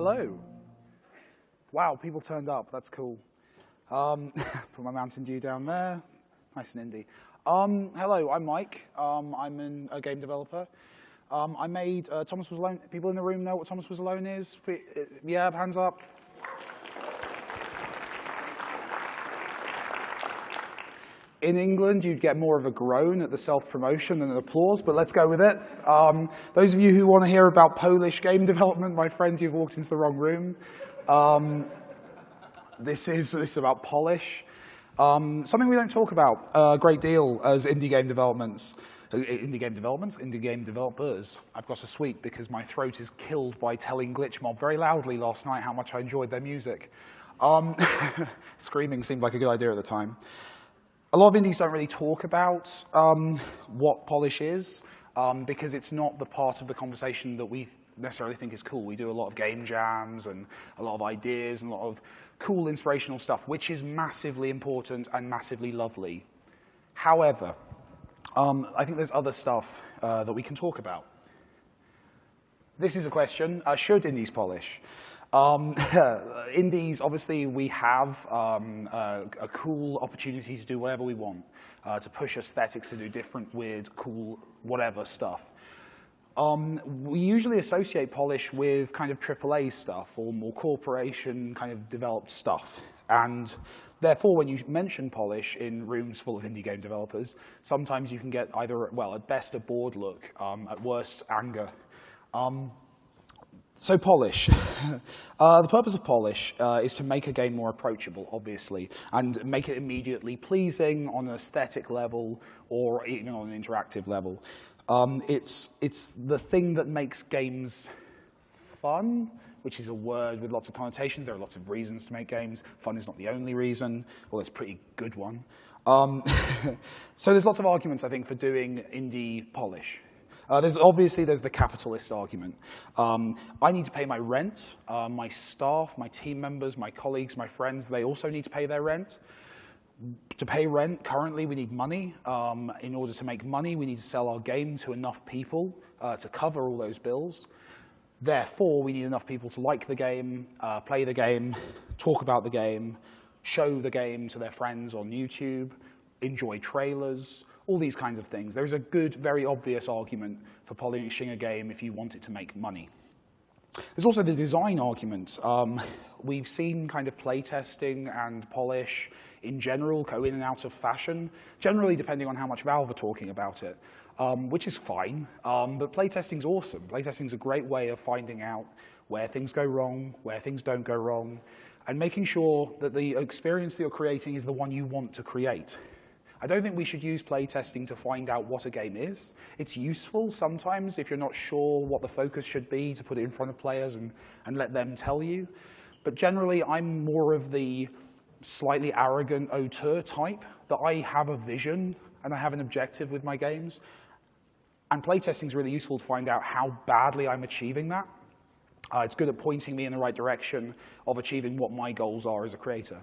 hello. Wow, people turned up. That's cool. Put my Mountain Dew down there. Nice and indie. Hello, I'm Mike. I'm a game developer. I made Thomas Was Alone. People in the room know what Thomas Was Alone is? Yeah, hands up. In England, you'd get more of a groan at the self-promotion than an applause, but let's go with it. Those of you who want to hear about Polish game development, my friends, you've walked into the wrong room. This is about Polish. Something we don't talk about a great deal as indie game developers. I've got a sweet because my throat is killed by telling Glitchmob very loudly last night how much I enjoyed their music. Screaming seemed like a good idea at the time. A lot of indies don't really talk about what Polish is because it's not the part of the conversation that we necessarily think is cool. We do a lot of game jams and a lot of ideas and a lot of cool inspirational stuff, which is massively important and massively lovely. However, I think there's other stuff that we can talk about. This is a question, should indies polish? Indies, obviously, we have a cool opportunity to do whatever we want, to push aesthetics, to do different, weird, cool, whatever stuff. We usually associate polish with kind of AAA stuff or more corporation kind of developed stuff. And therefore, when you mention polish in rooms full of indie game developers, sometimes you can get either, well, at best a bored look, at worst anger. So polish. The purpose of polish is to make a game more approachable, obviously, and make it immediately pleasing on an aesthetic level or even on an interactive level. It's the thing that makes games fun, which is a word with lots of connotations. There are lots of reasons to make games. Fun is not the only reason, although it's a pretty good one. So there's lots of arguments, I think, for doing indie polish. There's the capitalist argument. I need to pay my rent. My staff, my team members, my colleagues, my friends, they also need to pay their rent. To pay rent, currently, we need money. In order to make money, we need to sell our game to enough people to cover all those bills. Therefore, we need enough people to like the game, play the game, talk about the game, show the game to their friends on YouTube, enjoy trailers, all these kinds of things. There's a good, very obvious argument for polishing a game if you want it to make money. There's also the design argument. We've seen kind of playtesting and polish in general go in and out of fashion, generally depending on how much Valve are talking about it, which is fine. But playtesting's awesome. Playtesting's a great way of finding out where things go wrong, where things don't go wrong, and making sure that the experience that you're creating is the one you want to create. I don't think we should use playtesting to find out what a game is. It's useful sometimes if you're not sure what the focus should be to put it in front of players and let them tell you. But generally, I'm more of the slightly arrogant auteur type, that I have a vision and I have an objective with my games. And playtesting is really useful to find out how badly I'm achieving that. It's good at pointing me in the right direction of achieving what my goals are as a creator.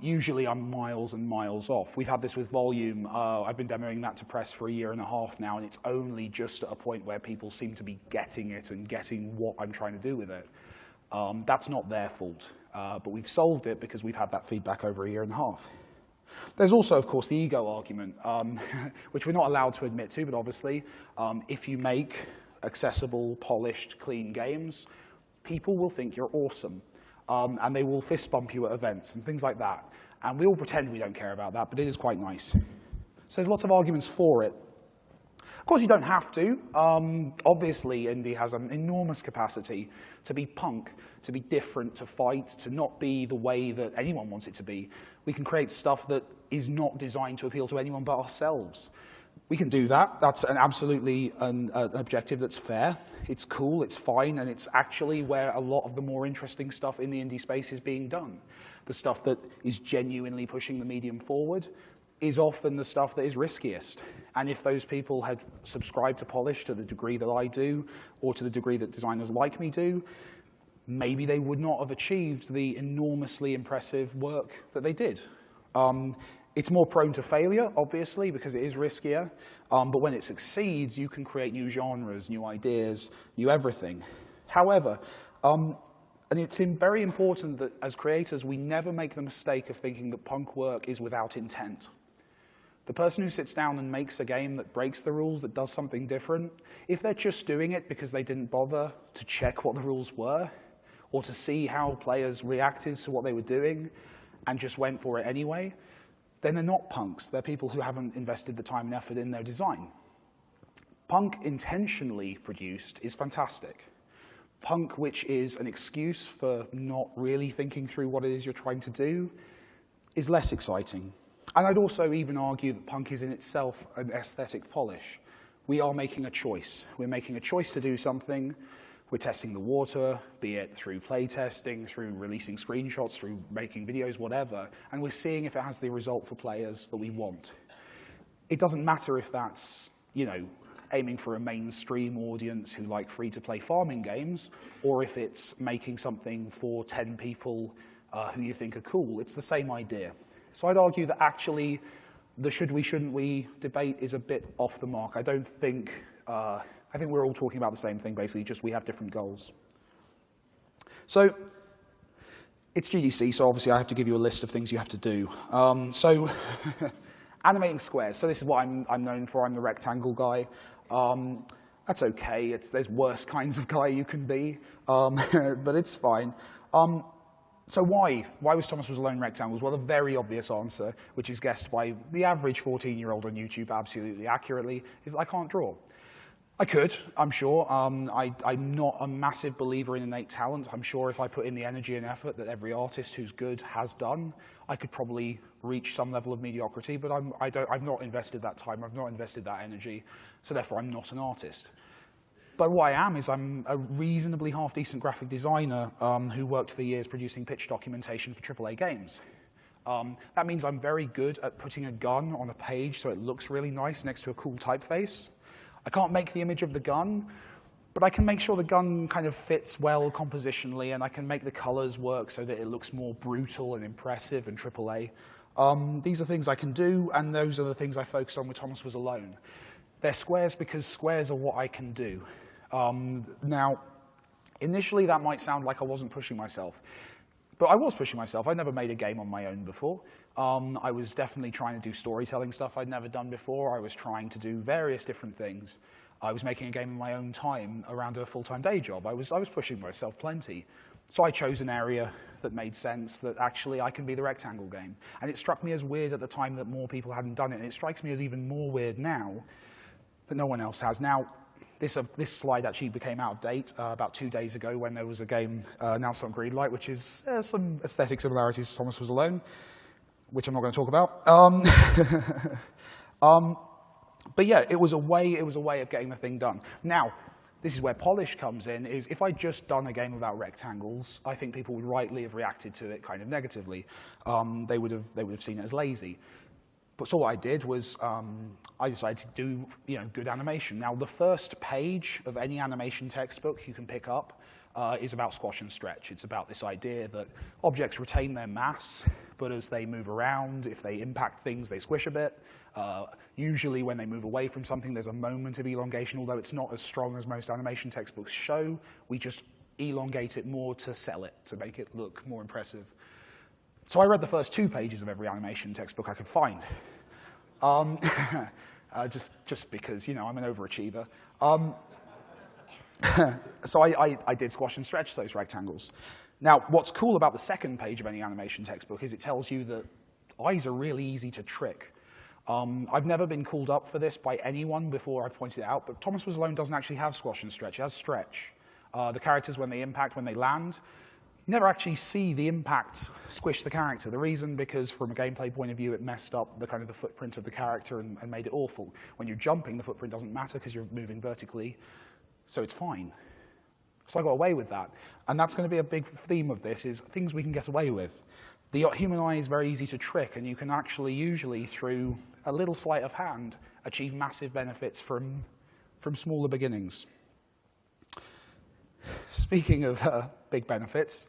Usually I'm miles and miles off. We've had this with Volume. I've been demoing that to press for 1.5 years now, and it's only just at a point where people seem to be getting it and getting what I'm trying to do with it. That's not their fault, but we've solved it because we've had that feedback over 1.5 years. There's also, of course, the ego argument, which we're not allowed to admit to, but obviously, if you make accessible, polished, clean games, people will think you're awesome. And they will fist bump you at events and things like that. And we all pretend we don't care about that, but it is quite nice. So there's lots of arguments for it. Of course, you don't have to. Obviously, indie has an enormous capacity to be punk, to be different, to fight, to not be the way that anyone wants it to be. We can create stuff that is not designed to appeal to anyone but ourselves. We can do that. That's absolutely an objective that's fair. It's cool, it's fine, and it's actually where a lot of the more interesting stuff in the indie space is being done. The stuff that is genuinely pushing the medium forward is often the stuff that is riskiest. And if those people had subscribed to polish to the degree that I do, or to the degree that designers like me do, maybe they would not have achieved the enormously impressive work that they did. It's more prone to failure, obviously, because it is riskier. But when it succeeds, you can create new genres, new ideas, new everything. However, And it's very important that as creators, we never make the mistake of thinking that punk work is without intent. The person who sits down and makes a game that breaks the rules, that does something different, if they're just doing it because they didn't bother to check what the rules were, or to see how players reacted to what they were doing, and just went for it anyway, then they're not punks. They're people who haven't invested the time and effort in their design. Punk intentionally produced is fantastic. Punk, which is an excuse for not really thinking through what it is you're trying to do, is less exciting. And I'd also even argue that punk is in itself an aesthetic polish. We are making a choice. We're making a choice to do something. We're testing the water, be it through play testing, through releasing screenshots, through making videos, whatever, and we're seeing if it has the result for players that we want. It doesn't matter if that's, aiming for a mainstream audience who like free-to-play farming games, or if it's making something for 10 people who you think are cool. It's the same idea. So I'd argue that actually the should we, shouldn't we debate is a bit off the mark. I think we're all talking about the same thing, basically, just we have different goals. So it's GDC, so obviously I have to give you a list of things you have to do. Animating squares. So this is what I'm known for. I'm the rectangle guy. That's okay. There's worse kinds of guy you can be, but it's fine. So why? Why was Thomas Was Alone rectangles? Well, the very obvious answer, which is guessed by the average 14-year-old on YouTube absolutely accurately, is that I can't draw. I could, I'm sure. I'm not a massive believer in innate talent. I'm sure if I put in the energy and effort that every artist who's good has done, I could probably reach some level of mediocrity, but I've not invested that time, I've not invested that energy, so therefore I'm not an artist. But what I am is I'm a reasonably half-decent graphic designer who worked for years producing pitch documentation for AAA games. That means I'm very good at putting a gun on a page so it looks really nice next to a cool typeface. I can't make the image of the gun, but I can make sure the gun kind of fits well compositionally, and I can make the colors work so that it looks more brutal and impressive and AAA. These are things I can do, and those are the things I focused on with Thomas Was Alone. They're squares because squares are what I can do. Now, initially that might sound like I wasn't pushing myself, but I was pushing myself. I'd never made a game on my own before. I was definitely trying to do storytelling stuff I'd never done before. I was trying to do various different things. I was making a game in my own time around a full-time day job. I was pushing myself plenty. So I chose an area that made sense, that actually I can be the rectangle game. And it struck me as weird at the time that more people hadn't done it, and it strikes me as even more weird now that no one else has. Now, this slide actually became out of date about 2 days ago when there was a game announced on Greenlight, which is some aesthetic similarities to Thomas Was Alone, which I'm not going to talk about. But yeah, it was a way of getting the thing done. Now, this is where polish comes in, is if I'd just done a game without rectangles, I think people would rightly have reacted to it kind of negatively. They would have seen it as lazy. But so what I did was I decided to do good animation. Now, the first page of any animation textbook you can pick up is about squash and stretch. It's about this idea that objects retain their mass, but as they move around, if they impact things, they squish a bit. Usually when they move away from something, there's a moment of elongation, although it's not as strong as most animation textbooks show. We just elongate it more to sell it, to make it look more impressive. So I read the first 2 pages of every animation textbook I could find, just because, I'm an overachiever. So I did squash and stretch those rectangles. Now, what's cool about the second page of any animation textbook is it tells you that eyes are really easy to trick. I've never been called up for this by anyone before I pointed it out, but Thomas Was Alone doesn't actually have squash and stretch. It has stretch. The characters, when they impact, when they land, you never actually see the impact squish the character. The reason, because from a gameplay point of view, it messed up the footprint of the character and made it awful. When you're jumping, the footprint doesn't matter because you're moving vertically, so it's fine. So I got away with that. And that's going to be a big theme of this, is things we can get away with. The human eye is very easy to trick, and you can actually, usually, through a little sleight of hand, achieve massive benefits from smaller beginnings. Speaking of big benefits,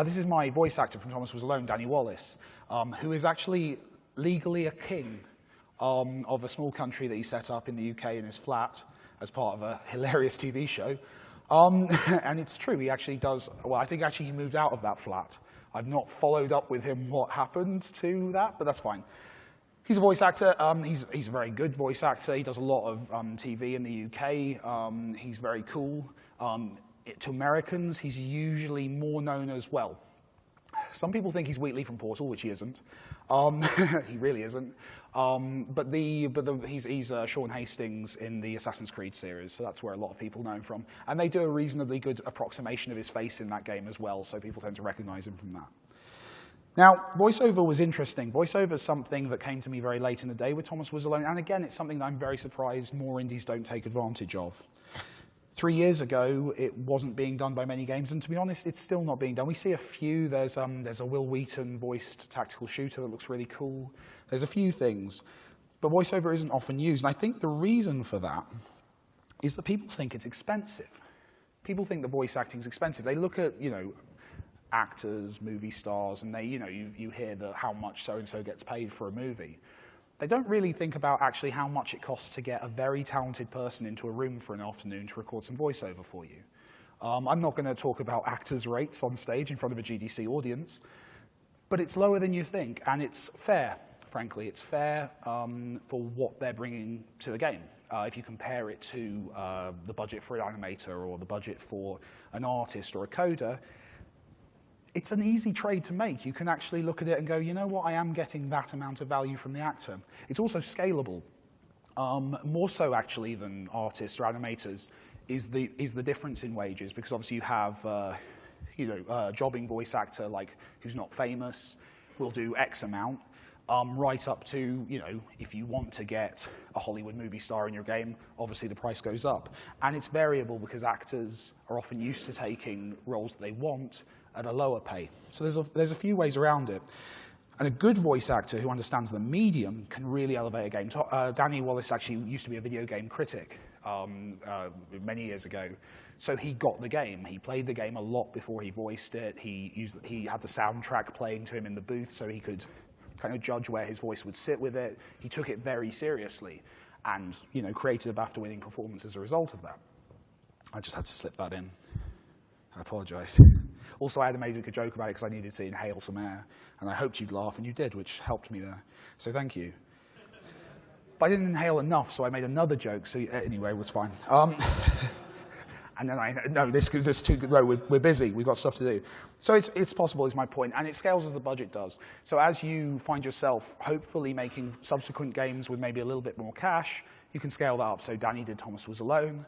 this is my voice actor from Thomas Was Alone, Danny Wallace, who is actually legally a king of a small country that he set up in the UK in his flat as part of a hilarious TV show. And it's true, he actually does, well, I think actually he moved out of that flat. I've not followed up with him what happened to that, but that's fine. He's a voice actor. He's a very good voice actor. He does a lot of TV in the UK. He's very cool. To Americans, he's usually more known as, well, some people think he's Wheatley from Portal, which he isn't. He really isn't. He's Sean Hastings in the Assassin's Creed series, so that's where a lot of people know him from. And they do a reasonably good approximation of his face in that game as well, so people tend to recognize him from that. Now, voiceover was interesting. Voiceover is something that came to me very late in the day with Thomas Was Alone, and again, it's something that I'm very surprised more indies don't take advantage of. 3 years ago, it wasn't being done by many games, and to be honest, it's still not being done. We see a few. There's a Will Wheaton-voiced tactical shooter that looks really cool. There's a few things, but voiceover isn't often used, and I think the reason for that is that people think it's expensive. People think the voice acting is expensive. They look at, actors, movie stars, and you hear how much so-and-so gets paid for a movie. They don't really think about actually how much it costs to get a very talented person into a room for an afternoon to record some voiceover for you. I'm not going to talk about actors' rates on stage in front of a GDC audience, but it's lower than you think, and it's fair, frankly. It's fair for what they're bringing to the game. If you compare it to the budget for an animator or the budget for an artist or a coder, it's an easy trade to make. You can actually look at it and go, you know what, I am getting that amount of value from the actor. It's also scalable. More so, actually, than artists or animators is the difference in wages, because obviously you have a jobbing voice actor who's not famous will do X amount, right up to, if you want to get a Hollywood movie star in your game, obviously the price goes up. And it's variable because actors are often used to taking roles that they want at a lower pay. So there's a few ways around it. And a good voice actor who understands the medium can really elevate a game. Danny Wallace actually used to be a video game critic many years ago. So he got the game. He played the game a lot before he voiced it. He had the soundtrack playing to him in the booth so he could kind of judge where his voice would sit with it. He took it very seriously and created a BAFTA-winning performance as a result of that. I just had to slip that in. I apologize. Also, I had to make a joke about it because I needed to inhale some air, and I hoped you'd laugh, and you did, which helped me there. So thank you. But I didn't inhale enough, so I made another joke. So anyway, it was fine. And then this too good. No, we're busy. We've got stuff to do. So it's possible, is my point, and it scales as the budget does. So as you find yourself hopefully making subsequent games with maybe a little bit more cash, you can scale that up. So Danny did Thomas Was Alone.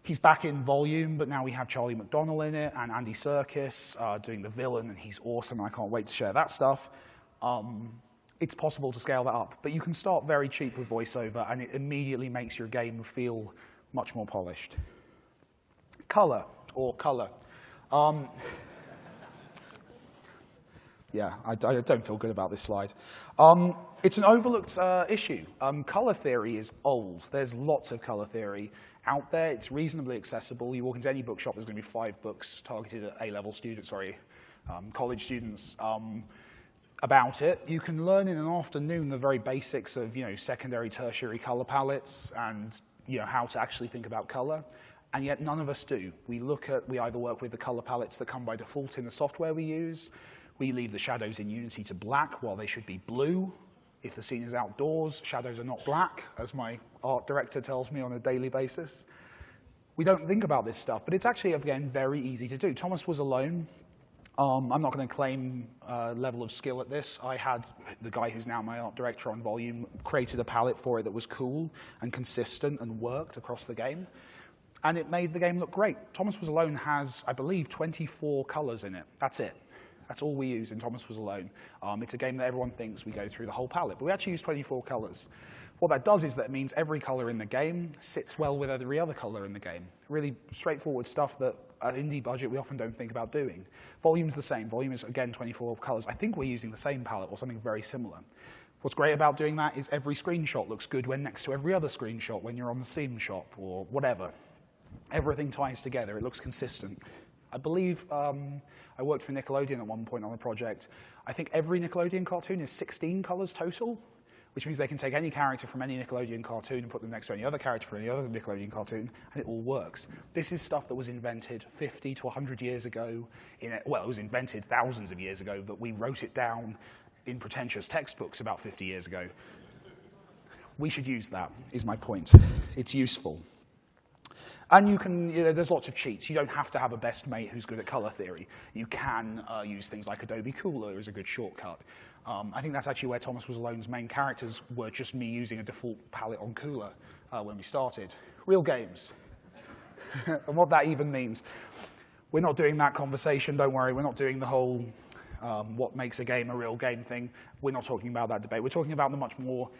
He's back in volume, but now we have Charlie McDonnell in it and Andy Serkis doing the villain, and he's awesome. I can't wait to share that stuff. It's possible to scale that up, but you can start very cheap with voiceover, and it immediately makes your game feel much more polished. Color. Yeah, I don't feel good about this slide. It's an overlooked issue. Color theory is old. There's lots of color theory out there. It's reasonably accessible. You walk into any bookshop, there's going to be 5 books targeted at A-level students, college students about it. You can learn in an afternoon the very basics of secondary, tertiary color palettes and how to actually think about color. And yet none of us do. We either work with the color palettes that come by default in the software we use. We leave the shadows in Unity to black while they should be blue. If the scene is outdoors, shadows are not black, as my art director tells me on a daily basis. We don't think about this stuff, but it's actually, again, very easy to do. Thomas Was Alone. I'm not going to claim a level of skill at this. I had the guy who's now my art director on Volume created a palette for it that was cool and consistent and worked across the game. And it made the game look great. Thomas Was Alone has, I believe, 24 colors in it. That's it. That's all we use in Thomas Was Alone. It's a game that everyone thinks we go through the whole palette, but we actually use 24 colors. What that does is that it means every color in the game sits well with every other color in the game. Really straightforward stuff that at indie budget we often don't think about doing. Volume's the same. Volume is, again, 24 colors. I think we're using the same palette or something very similar. What's great about doing that is every screenshot looks good when next to every other screenshot when you're on the Steam shop or whatever. Everything ties together. It looks consistent. I believe I worked for Nickelodeon at one point on a project. I think every Nickelodeon cartoon is 16 colors total, which means they can take any character from any Nickelodeon cartoon and put them next to any other character from any other Nickelodeon cartoon, and it all works. This is stuff that was invented 50 to 100 years ago. Well, it was invented thousands of years ago, but we wrote it down in pretentious textbooks about 50 years ago. We should use that, is my point. It's useful. And you can, there's lots of cheats. You don't have to have a best mate who's good at color theory. You can use things like Adobe Cooler as a good shortcut. I think that's actually where Thomas Was Alone's main characters were just me using a default palette on Cooler when we started. Real games. And what that even means. We're not doing that conversation, don't worry. We're not doing the whole what makes a game a real game thing. We're not talking about that debate. We're talking about the much more,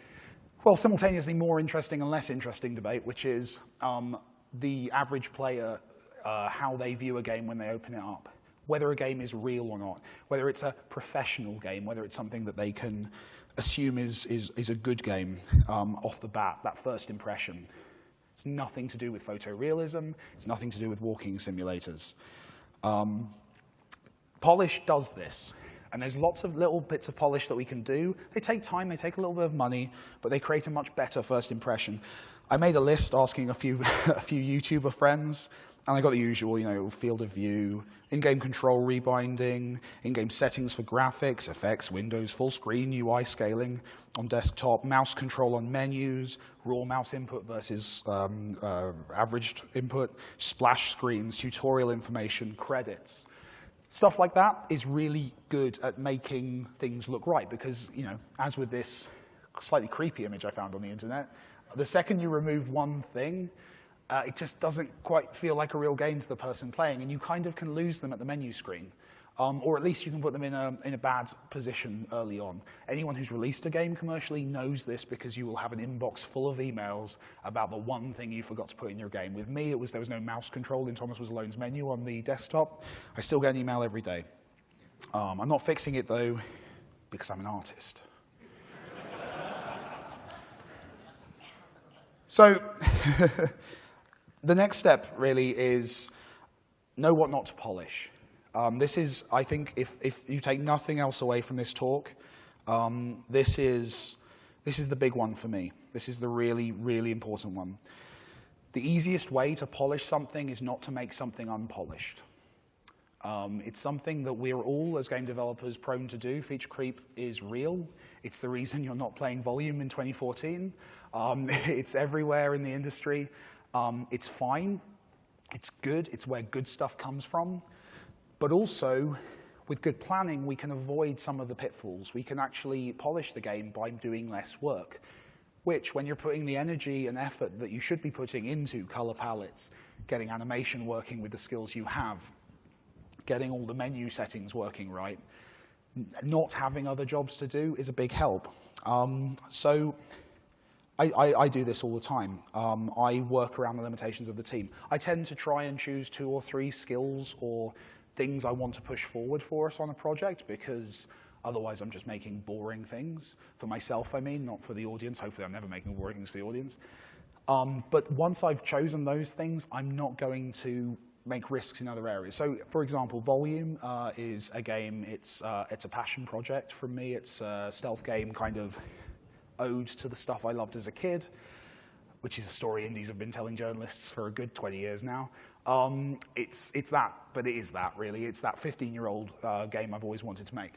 well, simultaneously more interesting and less interesting debate, which is the average player, how they view a game when they open it up, whether a game is real or not, whether it's a professional game, whether it's something that they can assume is a good game off the bat, that first impression. It's nothing to do with photorealism. It's nothing to do with walking simulators. Polish does this, and there's lots of little bits of polish that we can do. They take time, they take a little bit of money, but they create a much better first impression. I made a list asking a few YouTuber friends, and I got the usual, field of view, in-game control rebinding, in-game settings for graphics, effects, windows, full screen, UI scaling on desktop, mouse control on menus, raw mouse input versus averaged input, splash screens, tutorial information, credits. Stuff like that is really good at making things look right because, as with this slightly creepy image I found on the internet, the second you remove one thing, it just doesn't quite feel like a real game to the person playing, and you kind of can lose them at the menu screen. Or at least you can put them in a bad position early on. Anyone who's released a game commercially knows this because you will have an inbox full of emails about the one thing you forgot to put in your game. With me, there was no mouse control in Thomas Was Alone's menu on the desktop. I still get an email every day. I'm not fixing it, though, because I'm an artist. So the next step really is know what not to polish. This is, I think, if you take nothing else away from this talk, this is the big one for me. This is the really, really important one. The easiest way to polish something is not to make something unpolished. It's something that we're all, as game developers, prone to do. Feature creep is real. It's the reason you're not playing Volume in 2014. It's everywhere in the industry. It's fine. It's good. It's where good stuff comes from. But also, with good planning, we can avoid some of the pitfalls. We can actually polish the game by doing less work, which, when you're putting the energy and effort that you should be putting into color palettes, getting animation working with the skills you have, getting all the menu settings working right, not having other jobs to do is a big help. So I do this all the time. I work around the limitations of the team. I tend to try and choose 2 or 3 skills or things I want to push forward for us on a project, because otherwise I'm just making boring things. For myself, I mean, not for the audience. Hopefully I'm never making boring things for the audience. But once I've chosen those things, I'm not going to make risks in other areas. So, for example, Volume is a game, it's a passion project from me. It's a stealth game, kind of ode to the stuff I loved as a kid, which is a story indies have been telling journalists for a good 20 years now. It's that, but it is that, really. It's that 15-year-old game I've always wanted to make.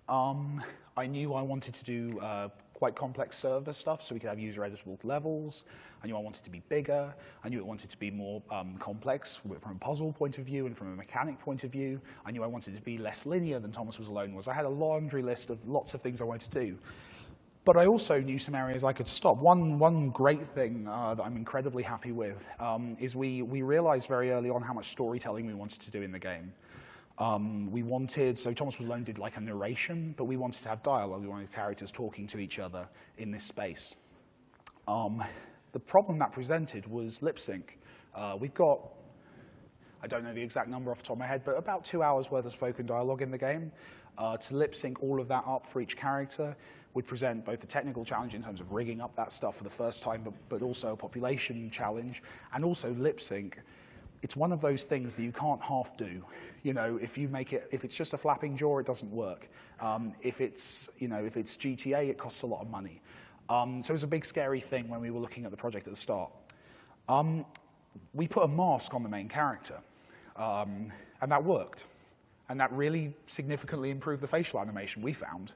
I knew I wanted to do quite complex server stuff, so we could have user-editable levels. I knew I wanted to be bigger. I knew it wanted to be more complex from a puzzle point of view and from a mechanic point of view. I knew I wanted it to be less linear than Thomas Was Alone was. I had a laundry list of lots of things I wanted to do. But I also knew some areas I could stop. One great thing that I'm incredibly happy with is we realized very early on how much storytelling we wanted to do in the game. So Thomas Was Alone did like a narration, but we wanted to have dialogue. We wanted characters talking to each other in this space. The problem that presented was lip sync. We've got, I don't know the exact number off the top of my head, but about 2 hours worth of spoken dialogue in the game. To lip sync all of that up for each character would present both a technical challenge in terms of rigging up that stuff for the first time, but also a population challenge, and also lip sync it's one of those things that you can't half do. You know, if it's just a flapping jaw, it doesn't work. If it's GTA, it costs a lot of money. So it was a big scary thing when we were looking at the project at the start. We put a mask on the main character, and that worked. And that really significantly improved the facial animation, we found.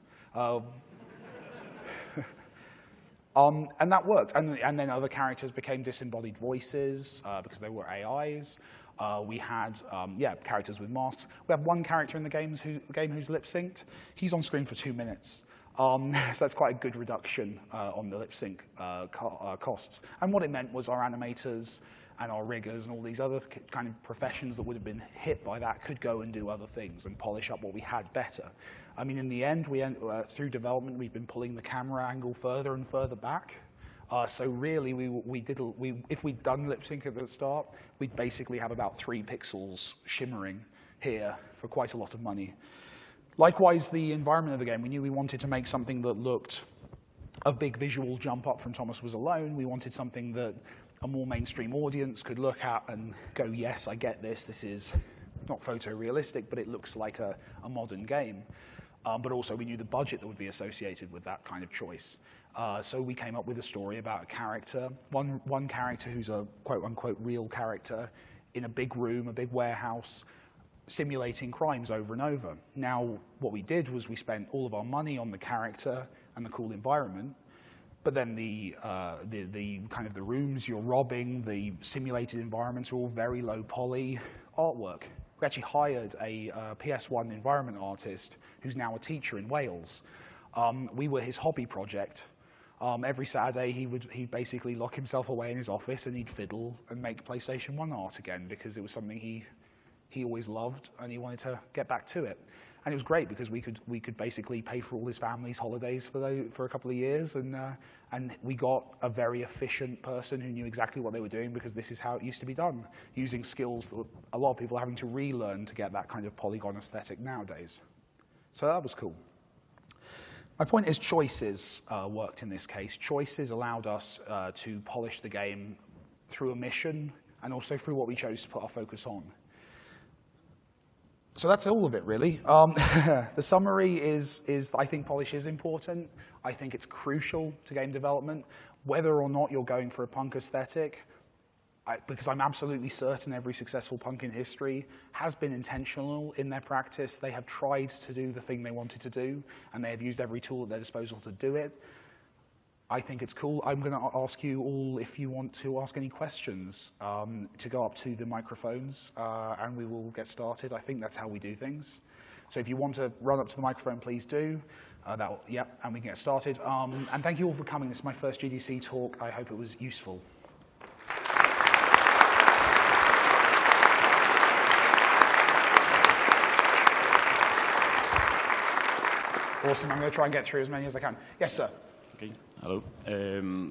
And that worked. And then other characters became disembodied voices because they were AIs. We had characters with masks. We have one character in the game who's lip-synced. He's on screen for 2 minutes. So that's quite a good reduction on the lip-sync costs. And what it meant was our animators and our riggers and all these other kind of professions that would have been hit by that could go and do other things and polish up what we had better. I mean, in the end, through development, we've been pulling the camera angle further and further back. So really, if we'd done lip sync at the start, we'd basically have about 3 pixels shimmering here for quite a lot of money. Likewise, the environment of the game, we knew we wanted to make something that looked a big visual jump up from Thomas Was Alone. We wanted something that a more mainstream audience could look at and go, yes, I get this. This is not photorealistic, but it looks like a modern game. But also we knew the budget that would be associated with that kind of choice. So we came up with a story about a character, one character who's a quote-unquote real character in a big room, a big warehouse, simulating crimes over and over. Now, what we did was we spent all of our money on the character and the cool environment, but then the kind of the rooms you're robbing, the simulated environments are all very low poly artwork. We actually hired a PS1 environment artist who's now a teacher in Wales. We were his hobby project. Every Saturday he'd basically lock himself away in his office and he'd fiddle and make PlayStation 1 art again because it was something he always loved and he wanted to get back to it. And it was great because we could basically pay for all his family's holidays for a couple of years, and we got a very efficient person who knew exactly what they were doing because this is how it used to be done, using skills that a lot of people are having to relearn to get that kind of polygon aesthetic nowadays. So that was cool. My point is choices worked in this case. Choices allowed us to polish the game through a mission and also through what we chose to put our focus on. So that's all of it, really. The summary is I think polish is important. I think it's crucial to game development, whether or not you're going for a punk aesthetic, because I'm absolutely certain every successful punk in history has been intentional in their practice. They have tried to do the thing they wanted to do, and they have used every tool at their disposal to do it. I think it's cool. I'm going to ask you all, if you want to ask any questions, to go up to the microphones, and we will get started. I think that's how we do things. So if you want to run up to the microphone, please do. And we can get started. And thank you all for coming. This is my first GDC talk. I hope it was useful. Awesome. I'm going to try and get through as many as I can. Yes, sir. Okay, hello.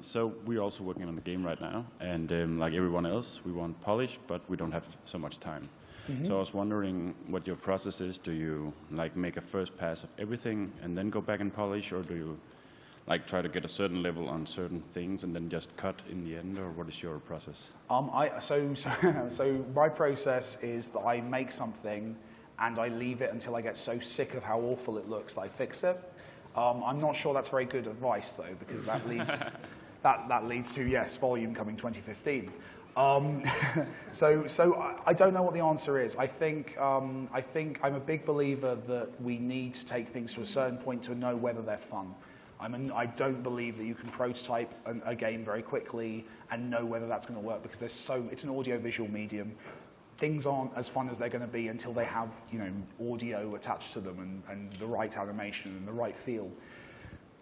So we're also working on the game right now, and like everyone else, we want polish, but we don't have so much time. Mm-hmm. So I was wondering what your process is. Do you like make a first pass of everything and then go back and polish, or do you like try to get a certain level on certain things and then just cut in the end, or what is your process? So my process is that I make something and I leave it until I get so sick of how awful it looks that I fix it. I'm not sure that's very good advice, though, because that leads that leads to, yes, volume coming 2015. So I don't know what the answer is. I think I'm a big believer that we need to take things to a certain point to know whether they're fun. I don't believe that you can prototype a game very quickly and know whether that's going to work, because it's an audio-visual medium. Things aren't as fun as they're going to be until they have, audio attached to them and the right animation and the right feel.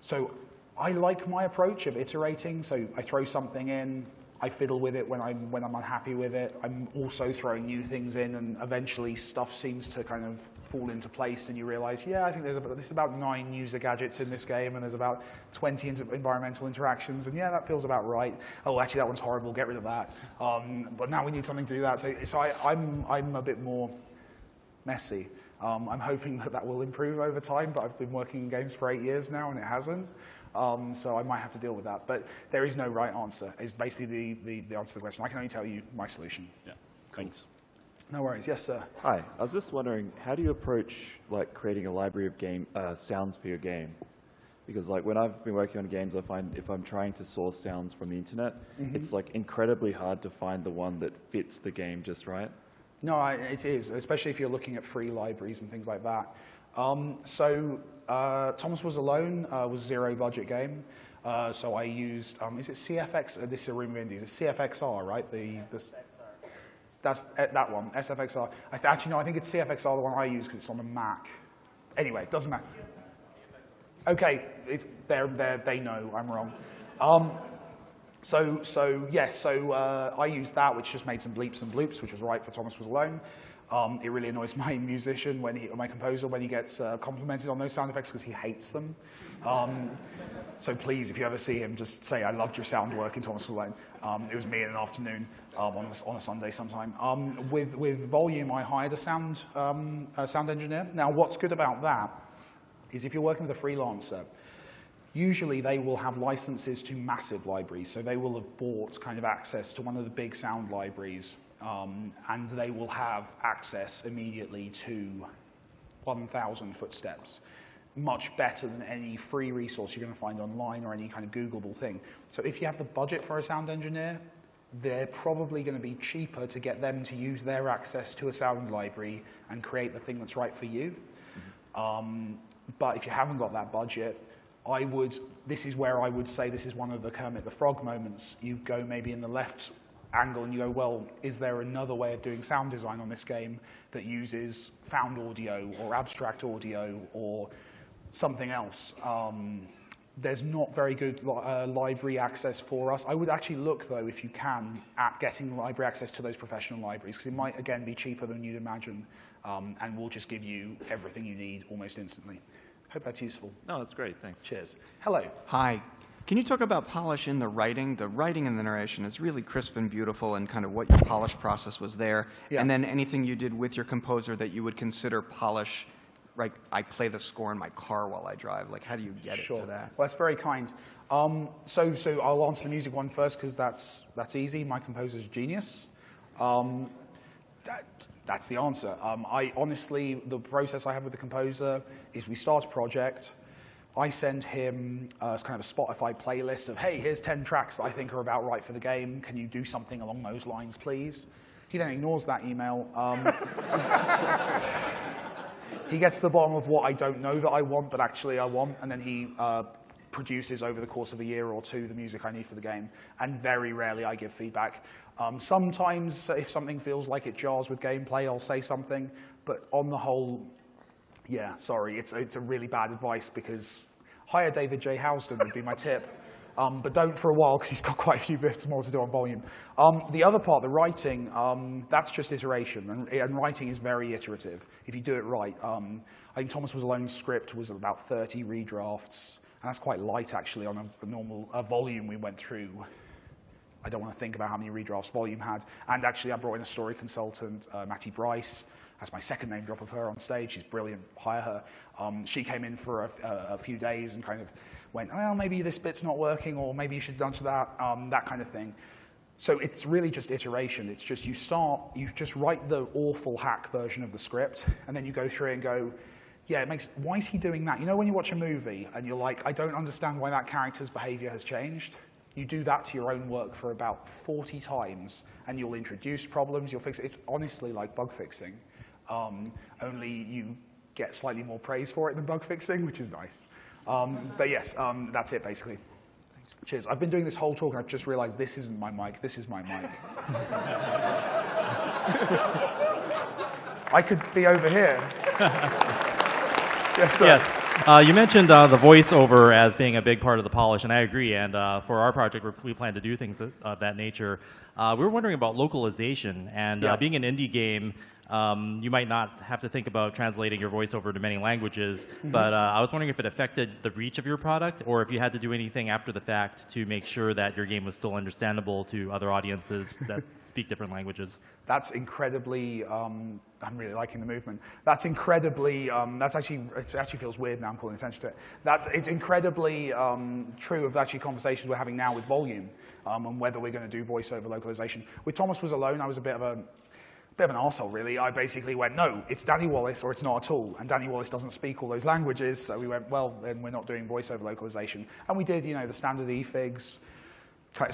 So I like my approach of iterating. So I throw something in, I fiddle with it when I'm unhappy with it. I'm also throwing new things in, and eventually stuff seems to kind of fall into place, and you realize, yeah, I think there's about 9 user gadgets in this game, and there's about 20 environmental interactions, and yeah, that feels about right. Oh, actually, that one's horrible. Get rid of that. But now we need something to do that. So I'm a bit more messy. I'm hoping that will improve over time, but I've been working in games for 8 years now, and it hasn't. So I might have to deal with that. But there is no right answer. It's basically the answer to the question. I can only tell you my solution. Yeah. Thanks. No worries. Yes, sir. Hi. I was just wondering, how do you approach like creating a library of sounds for your game? Because like when I've been working on games, I find if I'm trying to source sounds from the internet, it's like incredibly hard to find the one that fits the game just right. No, it is, especially if you're looking at free libraries and things like that. Thomas Was Alone was a zero-budget game. So I used, is it CFX? This is a room of indies. It's CFXR, right? That's that one, SFXR. Actually, no, I think it's CFXR, the one I use, because it's on the Mac. Anyway, it doesn't matter. Okay, they know I'm wrong. I used that, which just made some bleeps and bloops, which was right for Thomas Was Alone. It really annoys my musician, my composer, when he gets complimented on those sound effects because he hates them. So please, if you ever see him, just say, I loved your sound work in Thomas Was Alone. It was me in an afternoon on a Sunday sometime. With Volume, I hired a sound engineer. Now, what's good about that is if you're working with a freelancer, usually they will have licenses to massive libraries. So they will have bought kind of access to one of the big sound libraries, and they will have access immediately to 1,000 footsteps. Much better than any free resource you're going to find online or any kind of Googleable thing. So if you have the budget for a sound engineer, they're probably going to be cheaper to get them to use their access to a sound library and create the thing that's right for you. But if you haven't got that budget, this is where I would say this is one of the Kermit the Frog moments. You go maybe in the left angle and you go, well, is there another way of doing sound design on this game that uses found audio or abstract audio or something else? There's not very good library access for us. I would actually look, though, if you can, at getting library access to those professional libraries, because it might, again, be cheaper than you'd imagine, and will just give you everything you need almost instantly. Hope that's useful. No, that's great. Thanks. Cheers. Hello. Hi. Can you talk about polish in the writing? The writing and the narration is really crisp and beautiful, and kind of what your polish process was there. Yeah. And then anything you did with your composer that you would consider polish. Like, I play the score in my car while I drive. Like, how do you get it to that? Well, that's very kind. So I'll answer the music one first, because that's easy. My composer's genius. That's the answer. I honestly, the process I have with the composer is we start a project. I send him kind of a Spotify playlist of, hey, here's 10 tracks that I think are about right for the game. Can you do something along those lines, please? He then ignores that email. He gets to the bottom of what I don't know that I want, but actually I want, and then he produces over the course of a year or two the music I need for the game. And very rarely I give feedback. Sometimes if something feels like it jars with gameplay, I'll say something, but on the whole, yeah, sorry, it's a really bad advice, because hire David J. Housden would be my tip. But don't for a while, because he's got quite a few bits more to do on Volume. The other part, the writing, that's just iteration, and writing is very iterative if you do it right. I think Thomas Was Alone's script was about 30 redrafts, and that's quite light, actually, on a normal Volume we went through. I don't want to think about how many redrafts Volume had. And actually, I brought in a story consultant, Matty Bryce. That's my second name drop of her on stage. She's brilliant. Hire her. She came in for a few days and kind of went, well, maybe this bit's not working, or maybe you should done to that, that kind of thing. So it's really just iteration. It's just you just write the awful hack version of the script, and then you go through it and go, yeah, why is he doing that? You know when you watch a movie and you're like, I don't understand why that character's behavior has changed? You do that to your own work for about 40 times, and you'll introduce problems, you'll fix it. It's honestly like bug fixing. Only you get slightly more praise for it than bug fixing, which is nice. But yes, that's it basically. Thanks. Cheers. I've been doing this whole talk and I've just realized this isn't my mic, this is my mic. I could be over here. Yes, sir. Yes. You mentioned the voiceover as being a big part of the polish, and I agree. And for our project, we plan to do things of that nature. We were wondering about localization, and being an indie game, you might not have to think about translating your voiceover to many languages, but I was wondering if it affected the reach of your product, or if you had to do anything after the fact to make sure that your game was still understandable to other audiences that speak different languages. That's incredibly, I'm really liking the movement. That's incredibly, it actually feels weird now I'm calling attention to it. It's incredibly true of actually conversations we're having now with Volume, and whether we're going to do voiceover localization. With Thomas Was Alone, I was a bit of a, bit of an arsehole, really. I basically went, no, it's Danny Wallace or it's not at all. And Danny Wallace doesn't speak all those languages, so we went, well, then we're not doing voiceover localization. And we did, the standard e-figs,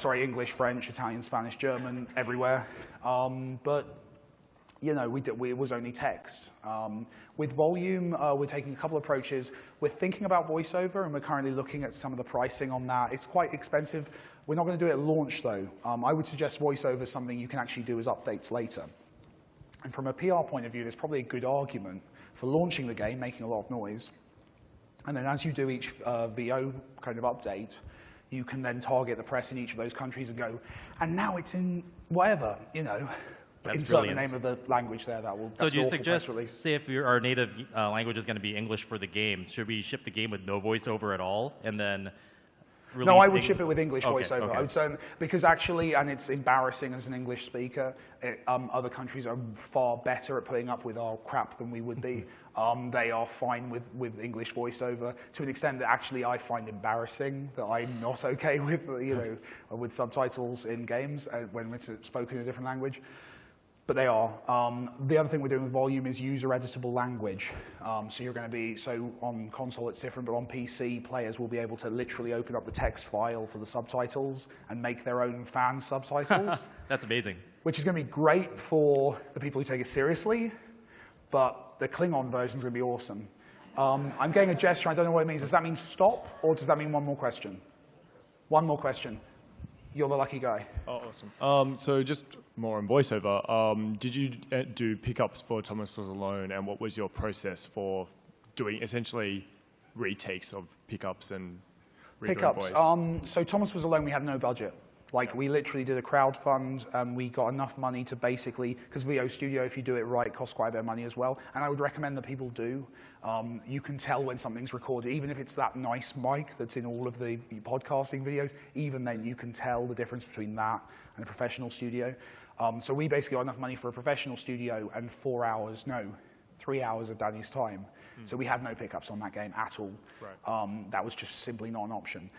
English, French, Italian, Spanish, German, everywhere. But it was only text. With volume, we're taking a couple approaches. We're thinking about voiceover, and we're currently looking at some of the pricing on that. It's quite expensive. We're not going to do it at launch, though. I would suggest voiceover is something you can actually do as updates later. And from a PR point of view, there's probably a good argument for launching the game, making a lot of noise. And then as you do each VO kind of update, you can then target the press in each of those countries and go, and now it's in whatever, That's insert brilliant. the name of the language there. So do you suggest, say if our native language is going to be English for the game, should we ship the game with no voiceover at all, and then release No, I would ship it with English voiceover. Okay. I would say, because actually, and it's embarrassing as an English speaker, other countries are far better at putting up with our crap than we would be. They are fine with English voiceover to an extent that actually I find embarrassing that I'm not okay with, with subtitles in games when it's spoken in a different language. But they are. The other thing we're doing with volume is user editable language. So you're going to be, on console it's different, but on PC, players will be able to literally open up the text file for the subtitles and make their own fan subtitles. That's amazing. Which is going to be great for the people who take it seriously, but the Klingon version is going to be awesome. I'm getting a gesture, I don't know what it means. Does that mean stop, or does that mean one more question? One more question. You're the lucky guy. Oh, awesome. So just more on voiceover. Did you do pickups for Thomas Was Alone, and what was your process for doing essentially retakes of pickups and redoing Pickups. voice? So Thomas Was Alone, we had no budget. We literally did a crowdfund, and we got enough money to basically, because VO Studio, if you do it right, costs quite a bit of money as well. And I would recommend that people do. You can tell when something's recorded, even if it's that nice mic that's in all of the podcasting videos, even then you can tell the difference between that and a professional studio. So we basically got enough money for a professional studio and 3 hours of Danny's time. So we had no pickups on that game at all. Right. That was just simply not an option.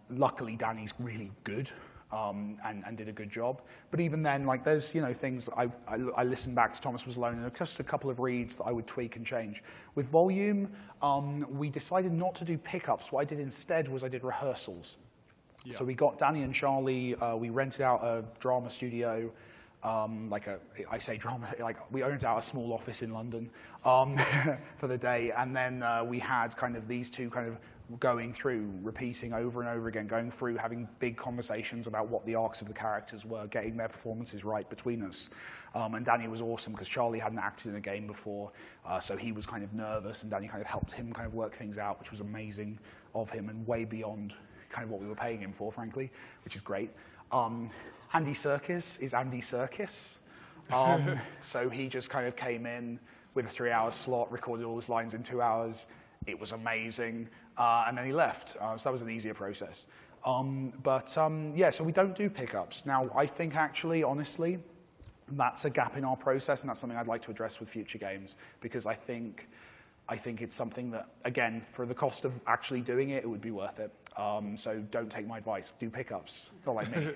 Luckily, Danny's really good and did a good job. But even then, there's things I listened back to Thomas Was Alone, and just a couple of reads that I would tweak and change. With volume, we decided not to do pickups. What I did instead was I did rehearsals. Yeah. So we got Danny and Charlie. We rented out a drama studio. I say drama, we owned out a small office in London for the day, and then we had kind of these two kind of going through, repeating over and over again, going through, having big conversations about what the arcs of the characters were, getting their performances right between us. And Danny was awesome because Charlie hadn't acted in a game before, so he was kind of nervous, and Danny kind of helped him kind of work things out, which was amazing of him and way beyond kind of what we were paying him for, frankly, which is great. Andy Serkis is Andy Serkis. So he just kind of came in with a 3-hour slot, recorded all his lines in 2 hours. It was amazing. And then he left. So that was an easier process. Yeah, so we don't do pickups. Now, I think actually, honestly, that's a gap in our process, and that's something I'd like to address with future games, because I think it's something that, again, for the cost of actually doing it, it would be worth it. So don't take my advice. Do pickups. Not like me.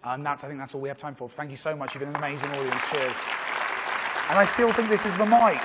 And I think that's all we have time for. Thank you so much. You've been an amazing audience. Cheers. And I still think this is the mic.